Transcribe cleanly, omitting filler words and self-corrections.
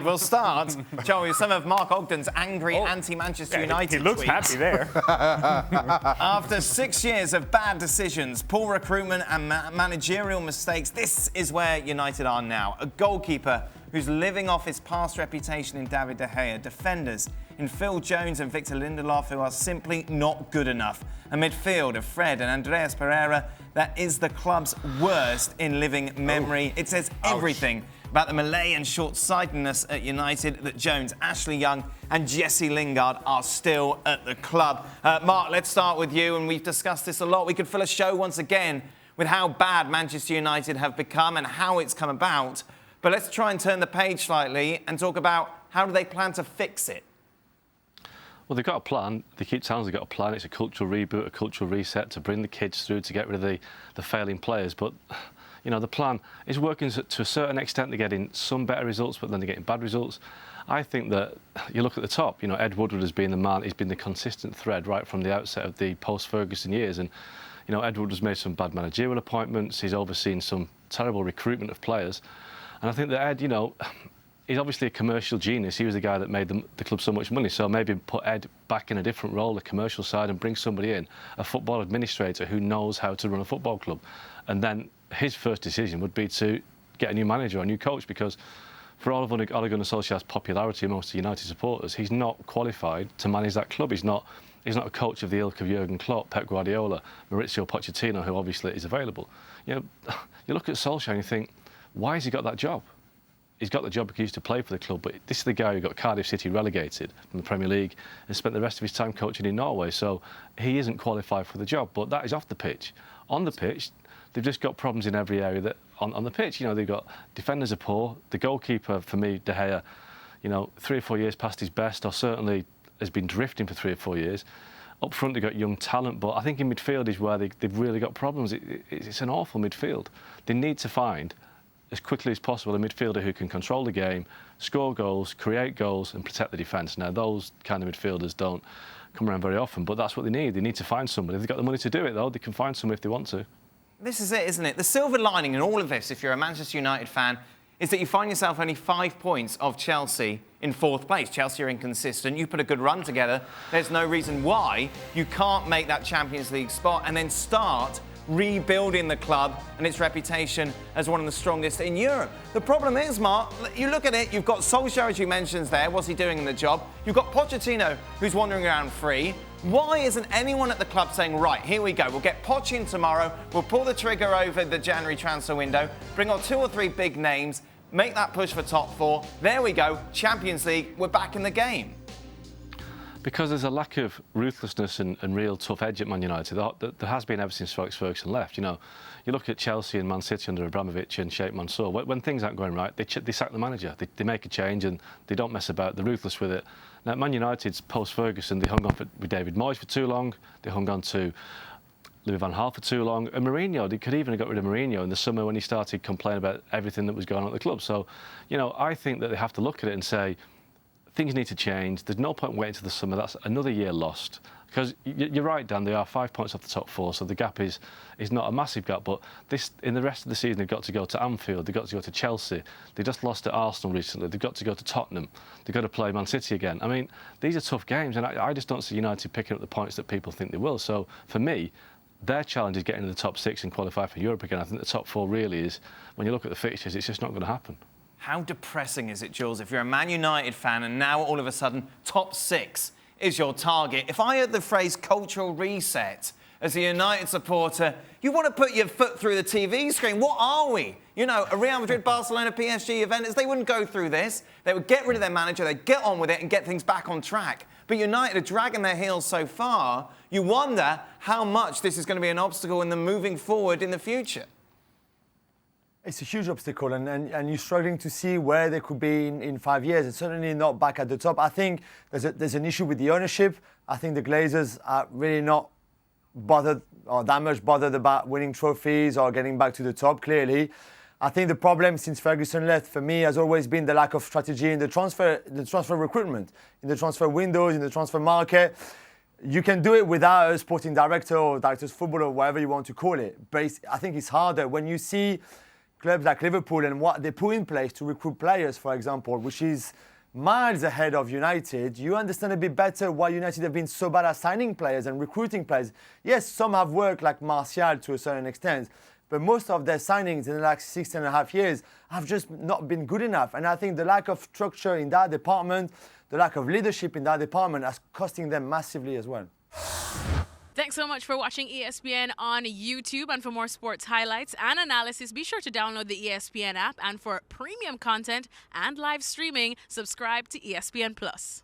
We'll start, Joel, with some of Mark Ogden's angry anti-Manchester United He looks tweets. happy there. After 6 years of bad decisions, poor recruitment and managerial mistakes, this is where United are now. A goalkeeper who's living off his past reputation in David De Gea, defenders in Phil Jones and Victor Lindelof who are simply not good enough. A midfield of Fred and Andreas Pereira that is the club's worst in living memory. It says everything about the Malay and short-sightedness at United that Jones, Ashley Young and Jesse Lingard are still at the club. Mark, let's start with you, and we've discussed this a lot. We could fill a show once again with how bad Manchester United have become and how it's come about. But let's try and turn the page slightly and talk about how do they plan to fix it? Well, they've got a plan. They keep telling us they've got a plan. It's a cultural reboot, a cultural reset to bring the kids through, to get rid of the failing players. But you know, the plan is working to a certain extent. They're getting some better results, but then they're getting bad results. I think that you look at the top, you know, Ed Woodward has been the man. He's been the consistent thread right from the outset of the post-Ferguson years. And, you know, Ed Woodward has made some bad managerial appointments. He's overseen some terrible recruitment of players. And I think that Ed, you know, he's obviously a commercial genius. He was the guy that made the club so much money. So maybe put Ed back in a different role, the commercial side, and bring somebody in, a football administrator who knows how to run a football club. And then his first decision would be to get a new manager or a new coach, because for all of Ole Gunnar Solskjaer's popularity amongst the United supporters, he's not qualified to manage that club. He's not a coach of the ilk of Jurgen Klopp, Pep Guardiola, Mauricio Pochettino, who obviously is available. You know, you look at Solskjaer and you think, why has he got that job? He's got the job because he used to play for the club, but this is the guy who got Cardiff City relegated from the Premier League and spent the rest of his time coaching in Norway, so he isn't qualified for the job. But that is off the pitch. On the pitch, they've just got problems in every area that on the pitch. You know, they've got defenders are poor. The goalkeeper, for me, De Gea, you know, 3 or 4 years past his best, or certainly has been drifting for 3 or 4 years. Up front, they've got young talent, but I think in midfield is where they've really got problems. It's an awful midfield. They need to find, as quickly as possible, a midfielder who can control the game, score goals, create goals and protect the defence. Now, those kind of midfielders don't come around very often, but that's what they need. They need to find somebody. If they've got the money to do it, though, they can find somebody if they want to. This is it, isn't it? The silver lining in all of this, if you're a Manchester United fan, is that you find yourself only 5 points of Chelsea in 4th place. Chelsea are inconsistent. You put a good run together. There's no reason why you can't make that Champions League spot and then start rebuilding the club and its reputation as one of the strongest in Europe. The problem is, Mark, you look at it, you've got Solskjaer, as you mentioned there. What's he doing in the job? You've got Pochettino, who's wandering around free. Why isn't anyone at the club saying, right, here we go, we'll get Poch in tomorrow, we'll pull the trigger over the January transfer window, bring on 2 or 3 big names, make that push for top 4. There we go, Champions League, we're back in the game. Because there's a lack of ruthlessness and real tough edge at Man United. There has been ever since Sir Alex Ferguson left. You know, you look at Chelsea and Man City under Abramovich and Sheikh Mansour. When things aren't going right, they sack the manager. They make a change and they don't mess about. They're ruthless with it. Now, Man United's post-Ferguson, they hung on with David Moyes for too long. They hung on to Louis van Gaal for too long. And Mourinho, they could even have got rid of Mourinho in the summer when he started complaining about everything that was going on at the club. So, you know, I think that they have to look at it and say, things need to change. There's no point waiting till the summer. That's another year lost. Because you're right, Dan, they are 5 points off the top 4, so the gap is not a massive gap. But this, in the rest of the season, they've got to go to Anfield, they've got to go to Chelsea. They just lost to Arsenal recently. They've got to go to Tottenham. They've got to play Man City again. I mean, these are tough games, and I just don't see United picking up the points that people think they will. So, for me, their challenge is getting to the top 6 and qualify for Europe again. I think the top 4 really is, when you look at the fixtures, it's just not going to happen. How depressing is it, Jules, if you're a Man United fan and now all of a sudden top 6 is your target? If I heard the phrase cultural reset as a United supporter, you want to put your foot through the TV screen. What are we? You know, a Real Madrid, Barcelona, PSG, Juventus, they wouldn't go through this. They would get rid of their manager, they'd get on with it and get things back on track. But United are dragging their heels so far, you wonder how much this is going to be an obstacle in them moving forward in the future. It's a huge obstacle, and you're struggling to see where they could be in 5 years. It's certainly not back at the top. I think there's an issue with the ownership. I think the Glazers are really not bothered or that much bothered about winning trophies or getting back to the top, clearly. I think the problem since Ferguson left, for me, has always been the lack of strategy in the transfer recruitment, in the transfer windows, in the transfer market. You can do it without a sporting director or director's football or whatever you want to call it. But I think it's harder when you see clubs like Liverpool and what they put in place to recruit players, for example, which is miles ahead of United, you understand a bit better why United have been so bad at signing players and recruiting players. Yes, some have worked, like Martial to a certain extent, but most of their signings in the last 6.5 years have just not been good enough. And I think the lack of structure in that department, the lack of leadership in that department is costing them massively as well. Thanks so much for watching ESPN on YouTube. And for more sports highlights and analysis, be sure to download the ESPN app. And for premium content and live streaming, subscribe to ESPN Plus.